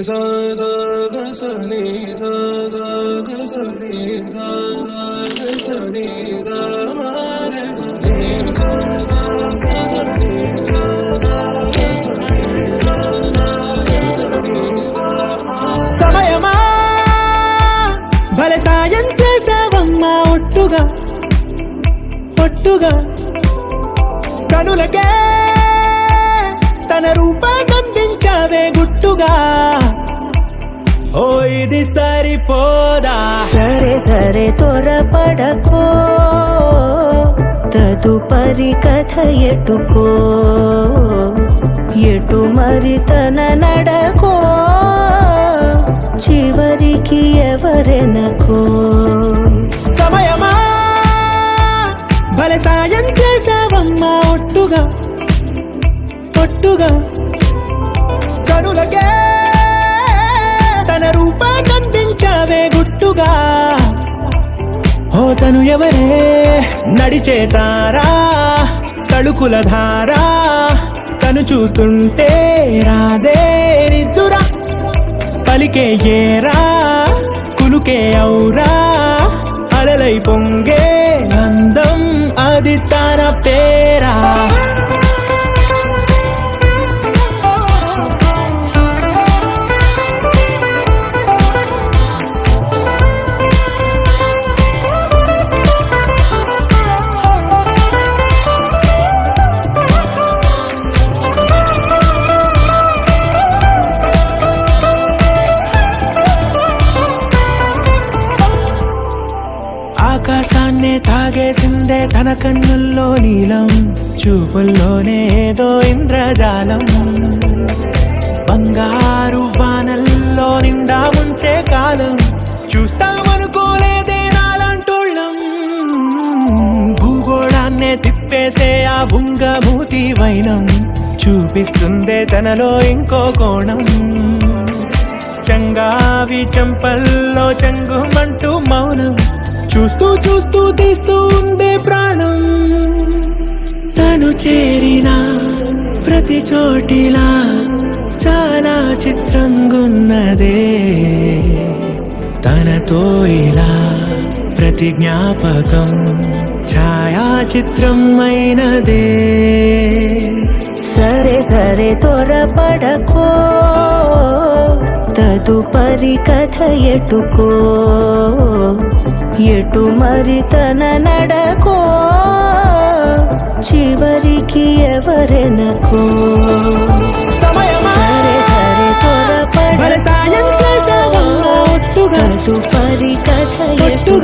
sa sa ga sa ni sa sa ga sa ni sa sa ga sa ni sa ma ga sa ni sa sa ga sa ni sa sa ga sa ni sa sa ga sa ni sa సమయమా భలే సాయం చేసావమ్మా ఒట్టుగా ఒట్టుగా కనులకే తన రూపాన్నందించావే గుట్టుగా ఓ ఇది సరిపోదా సరే సరే త్వరపడకో తదుపరి కథ ఎటుకో ఎటు మరి తన నడకో చివరికి ఎవరెనకో సమయమా భలే సాయం చేసావమ్మా ఒట్టుగా ఒట్టుగా కనులకే తన రూపాన్నందించావే గుట్టుగా ఓ తను ఎవరే నడిచే తారా తళుకుల ధారా తను చూస్తుంటే రాదే నిద్దురా పలికే ఏరా కులుకే ఔరా అలలై పొంగే అందం అది తన పేరా ఆకాశాన్నే తాగేసిందే తన కన్నుల్లో నీలం చూపుల్లోనే ఏదో ఇంద్రజాలం బంగారు వానల్లో నిండా ముంచే కాలం చూస్తామనుకోలేదే నాలంటోళ్ళం భూగోళాన్నే తిప్పేసే ఆ బుంగమూతి వైనం చూపిస్తుందే తనలో ఇంకో కోణం చంగావి చంపల్లో చంగుమంటూ మౌనం చూస్తూ చూస్తూ తీస్తూ ఉందే ప్రాణం తను చేరిన ప్రతి చోటిలా చాలా చిత్రంగున్నదే తనతో ఇలా ప్రతి జ్ఞాపకం ఛాయాచిత్రం అయినదే సరే సరే త్వరపడకో తదుపరి కథ ఎటుకో ఎటు మరి తన నడకో చివరికి ఎవరెనకో సరే సరే త్వరపడకో తదుపరి కథ ఎటుకో